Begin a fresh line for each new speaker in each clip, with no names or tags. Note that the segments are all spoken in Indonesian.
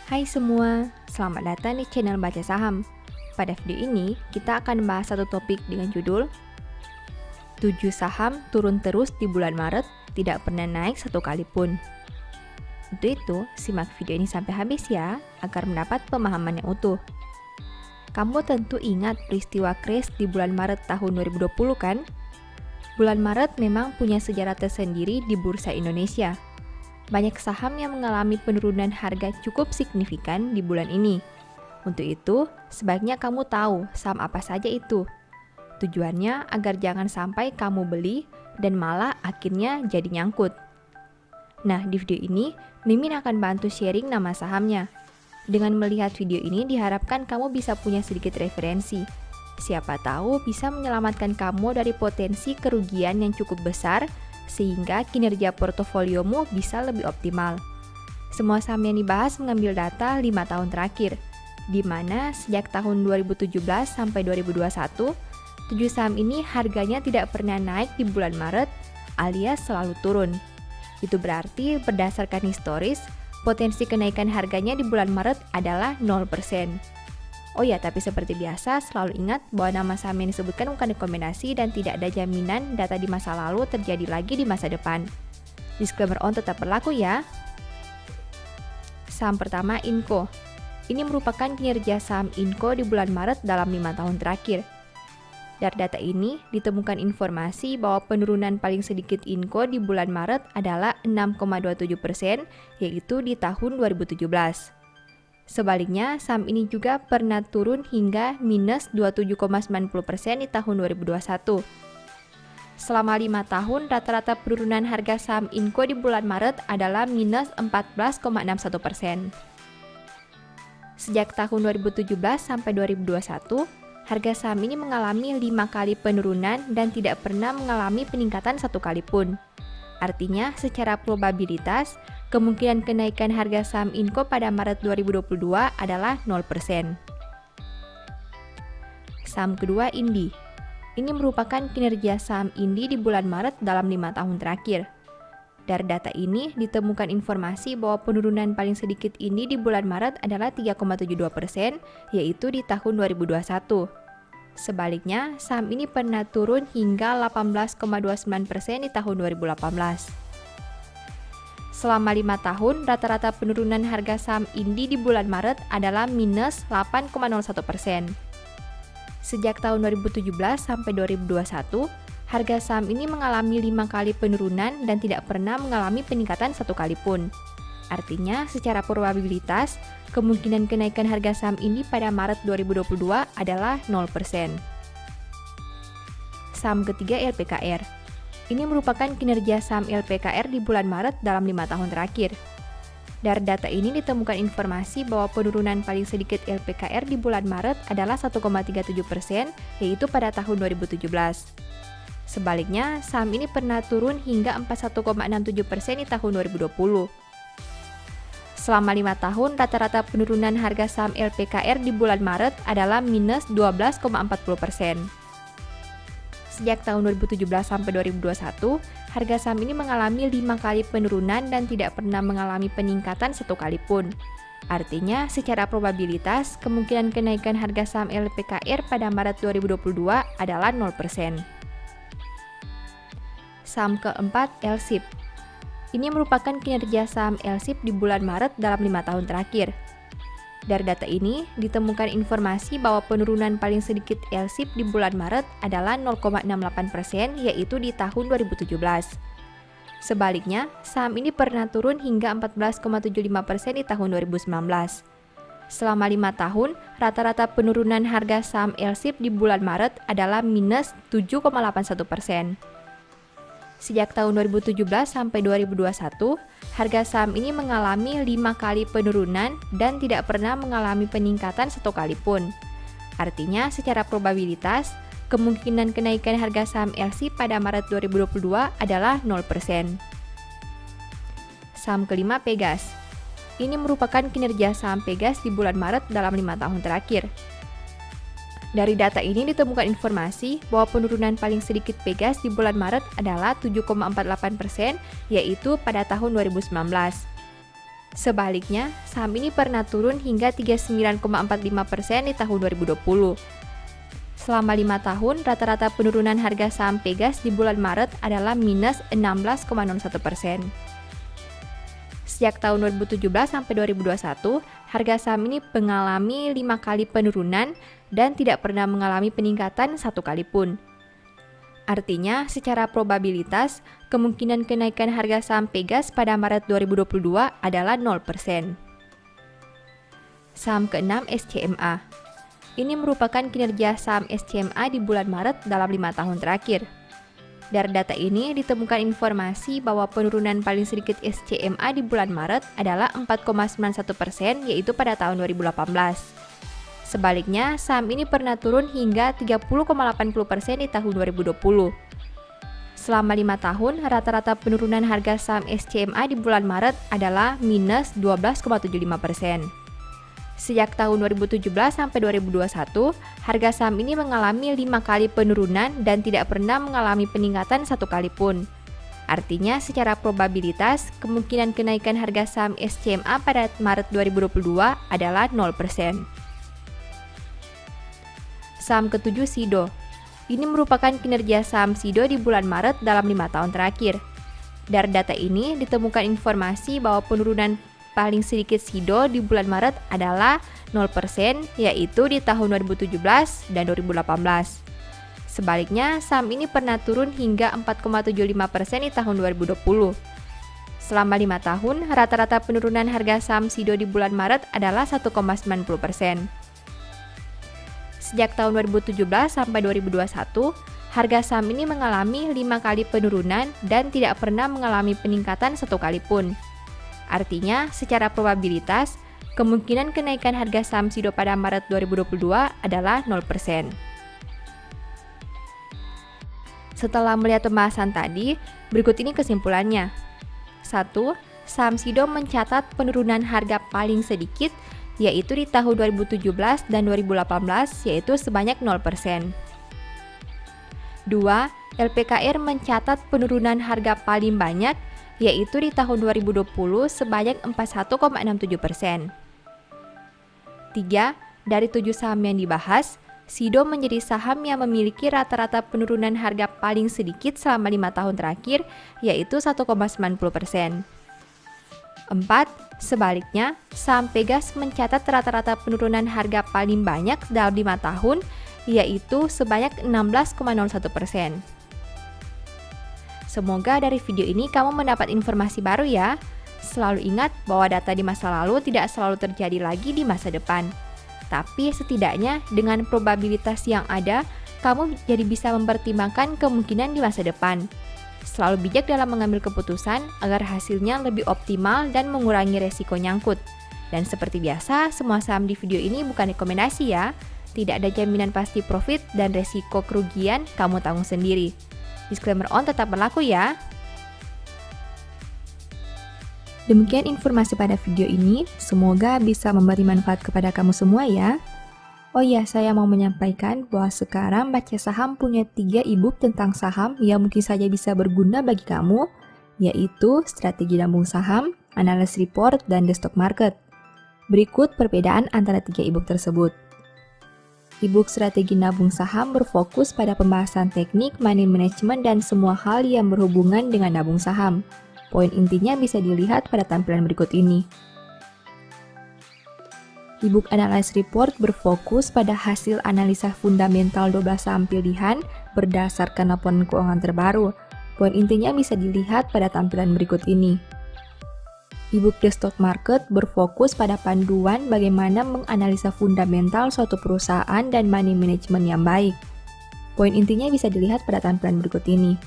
Hai semua, selamat datang di channel Baca Saham. Pada video ini, kita akan membahas satu topik dengan judul 7 saham turun terus di bulan Maret, tidak pernah naik satu kali pun. Untuk itu, simak video ini sampai habis ya, agar mendapat pemahaman yang utuh. Kamu tentu ingat peristiwa crash di bulan Maret tahun 2020 kan? Bulan Maret memang punya sejarah tersendiri di Bursa Indonesia. Banyak saham yang mengalami penurunan harga cukup signifikan di bulan ini. Untuk itu, sebaiknya kamu tahu saham apa saja itu. Tujuannya agar jangan sampai kamu beli dan malah akhirnya jadi nyangkut. Nah, di video ini, Mimin akan bantu sharing nama sahamnya. Dengan melihat video ini diharapkan kamu bisa punya sedikit referensi. Siapa tahu bisa menyelamatkan kamu dari potensi kerugian yang cukup besar sehingga kinerja portofoliomu bisa lebih optimal. Semua saham yang dibahas mengambil data 5 tahun terakhir, di mana sejak tahun 2017 sampai 2021, 7 saham ini harganya tidak pernah naik di bulan Maret alias selalu turun. Itu berarti berdasarkan historis, potensi kenaikan harganya di bulan Maret adalah 0%. Oh ya, tapi seperti biasa, selalu ingat bahwa nama saham yang disebutkan bukan rekomendasi dan tidak ada jaminan data di masa lalu terjadi lagi di masa depan. Disclaimer on tetap berlaku ya. Saham pertama, Inco. Ini merupakan kinerja saham Inco di bulan Maret dalam 5 tahun terakhir. Dari data ini, ditemukan informasi bahwa penurunan paling sedikit Inco di bulan Maret adalah 6,27%, yaitu di tahun 2017. Sebaliknya, saham ini juga pernah turun hingga minus 27,90% di tahun 2021. Selama 5 tahun, rata-rata penurunan harga saham Inco di bulan Maret adalah minus 14,61%. Sejak tahun 2017 sampai 2021, harga saham ini mengalami 5 kali penurunan dan tidak pernah mengalami peningkatan satu kali pun. Artinya, secara probabilitas, kemungkinan kenaikan harga saham Inco pada Maret 2022 adalah 0%. Saham kedua, Indi. Ini merupakan kinerja saham Indi di bulan Maret dalam 5 tahun terakhir. Dari data ini, ditemukan informasi bahwa penurunan paling sedikit Indi di bulan Maret adalah 3,72%, yaitu di tahun 2021. Sebaliknya, saham ini pernah turun hingga 18,29% di tahun 2018. Selama 5 tahun, rata-rata penurunan harga saham Indi di bulan Maret adalah minus 8,01%. Sejak tahun 2017 sampai 2021, harga saham ini mengalami 5 kali penurunan dan tidak pernah mengalami peningkatan satu kali pun. Artinya, secara probabilitas, kemungkinan kenaikan harga saham Indi pada Maret 2022 adalah 0%. Saham ketiga, LPKR. Ini merupakan kinerja saham LPKR di bulan Maret dalam 5 tahun terakhir. Dari data ini ditemukan informasi bahwa penurunan paling sedikit LPKR di bulan Maret adalah 1,37%, yaitu pada tahun 2017. Sebaliknya, saham ini pernah turun hingga 41,67% di tahun 2020. Selama 5 tahun, rata-rata penurunan harga saham LPKR di bulan Maret adalah minus 12,40%. Sejak tahun 2017 sampai 2021, harga saham ini mengalami 5 kali penurunan dan tidak pernah mengalami peningkatan satu kali pun. Artinya, secara probabilitas, kemungkinan kenaikan harga saham LPKR pada Maret 2022 adalah 0%. Saham keempat, LSIP. Ini merupakan kinerja saham LSIP di bulan Maret dalam 5 tahun terakhir. Dari data ini, ditemukan informasi bahwa penurunan paling sedikit LSIP di bulan Maret adalah 0,68%, yaitu di tahun 2017. Sebaliknya, saham ini pernah turun hingga 14,75% di tahun 2019. Selama 5 tahun, rata-rata penurunan harga saham LSIP di bulan Maret adalah minus 7,81%. Sejak tahun 2017 sampai 2021, harga saham ini mengalami 5 kali penurunan dan tidak pernah mengalami peningkatan satu kali pun. Artinya, secara probabilitas, kemungkinan kenaikan harga saham LSIP pada Maret 2022 adalah 0%. Saham kelima, Pegas. Ini merupakan kinerja saham Pegas di bulan Maret dalam 5 tahun terakhir. Dari data ini ditemukan informasi bahwa penurunan paling sedikit Pegas di bulan Maret adalah 7,48%, yaitu pada tahun 2019. Sebaliknya, saham ini pernah turun hingga 39,45% di tahun 2020. Selama 5 tahun, rata-rata penurunan harga saham Pegas di bulan Maret adalah minus 16,01%. Sejak tahun 2017 sampai 2021, harga saham ini mengalami 5 kali penurunan dan tidak pernah mengalami peningkatan satu kali pun. Artinya, secara probabilitas, kemungkinan kenaikan harga saham Pegas pada Maret 2022 adalah 0%. Saham keenam SCMA. Ini merupakan kinerja saham SCMA di bulan Maret dalam 5 tahun terakhir. Dari data ini ditemukan informasi bahwa penurunan paling sedikit SCMA di bulan Maret adalah 4,91%, yaitu pada tahun 2018. Sebaliknya, saham ini pernah turun hingga 30,80% di tahun 2020. Selama 5 tahun, rata-rata penurunan harga saham SCMA di bulan Maret adalah minus 12,75%. Sejak tahun 2017 sampai 2021, harga saham ini mengalami 5 kali penurunan dan tidak pernah mengalami peningkatan satu kali pun. Artinya, secara probabilitas, kemungkinan kenaikan harga saham SCMA pada Maret 2022 adalah 0%. Saham ketujuh SIDO. Ini merupakan kinerja saham SIDO di bulan Maret dalam 5 tahun terakhir. Dari data ini ditemukan informasi bahwa penurunan paling sedikit SIDO di bulan Maret adalah 0%, yaitu di tahun 2017 dan 2018. Sebaliknya, saham ini pernah turun hingga 4,75% di tahun 2020. Selama 5 tahun, rata-rata penurunan harga saham SIDO di bulan Maret adalah 1,90%. Sejak tahun 2017 sampai 2021, harga saham ini mengalami 5 kali penurunan dan tidak pernah mengalami peningkatan satu kali pun. Artinya, secara probabilitas, kemungkinan kenaikan harga saham SIDO pada Maret 2022 adalah 0%. Setelah melihat pembahasan tadi, berikut ini kesimpulannya. 1. Saham SIDO mencatat penurunan harga paling sedikit, yaitu di tahun 2017 dan 2018, yaitu sebanyak 0%. 2. LPKR mencatat penurunan harga paling banyak, yaitu di tahun 2020 sebanyak 41,67%. 3. Dari 7 saham yang dibahas, SIDO menjadi saham yang memiliki rata-rata penurunan harga paling sedikit selama 5 tahun terakhir, yaitu 1,90%. 4. Sebaliknya, saham Pegas mencatat rata-rata penurunan harga paling banyak dalam 5 tahun, yaitu sebanyak 16,01%. Semoga dari video ini kamu mendapat informasi baru ya. Selalu ingat bahwa data di masa lalu tidak selalu terjadi lagi di masa depan. Tapi setidaknya dengan probabilitas yang ada, kamu jadi bisa mempertimbangkan kemungkinan di masa depan. Selalu bijak dalam mengambil keputusan agar hasilnya lebih optimal dan mengurangi resiko nyangkut. Dan seperti biasa, semua saham di video ini bukan rekomendasi ya. Tidak ada jaminan pasti profit dan resiko kerugian kamu tanggung sendiri. Disclaimer on tetap berlaku ya. Demikian informasi pada video ini, semoga bisa memberi manfaat kepada kamu semua ya. Oh iya, saya mau menyampaikan bahwa sekarang Baca Saham punya 3 e-book tentang saham yang mungkin saja bisa berguna bagi kamu, yaitu Strategi Nabung Saham, Analysis Report, dan The Stock Market. Berikut perbedaan antara 3 e-book tersebut. E-book Strategi Nabung Saham berfokus pada pembahasan teknik, money management, dan semua hal yang berhubungan dengan nabung saham. Poin intinya bisa dilihat pada tampilan berikut ini. E-book Analysis Report berfokus pada hasil analisa fundamental 12 saham pilihan berdasarkan laporan keuangan terbaru. Poin intinya bisa dilihat pada tampilan berikut ini. E-book The Stock Market berfokus pada panduan bagaimana menganalisa fundamental suatu perusahaan dan money management yang baik. Poin intinya bisa dilihat pada tampilan berikut ini.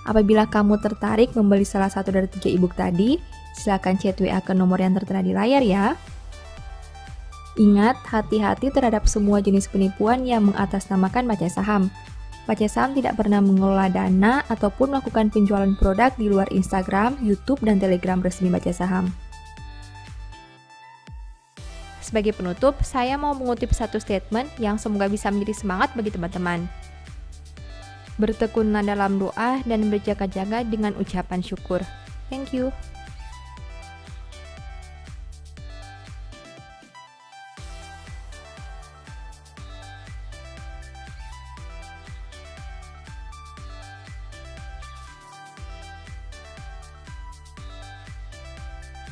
Apabila kamu tertarik membeli salah satu dari 3 e-book tadi, silakan chat WA ke nomor yang tertera di layar ya. Ingat, hati-hati terhadap semua jenis penipuan yang mengatasnamakan baca saham. Baca Saham tidak pernah mengelola dana ataupun melakukan penjualan produk di luar Instagram, YouTube, dan Telegram resmi Baca Saham. Sebagai penutup, saya mau mengutip satu statement yang semoga bisa menjadi semangat bagi teman-teman. Bertekunlah dalam doa dan berjaga-jaga dengan ucapan syukur. Thank you.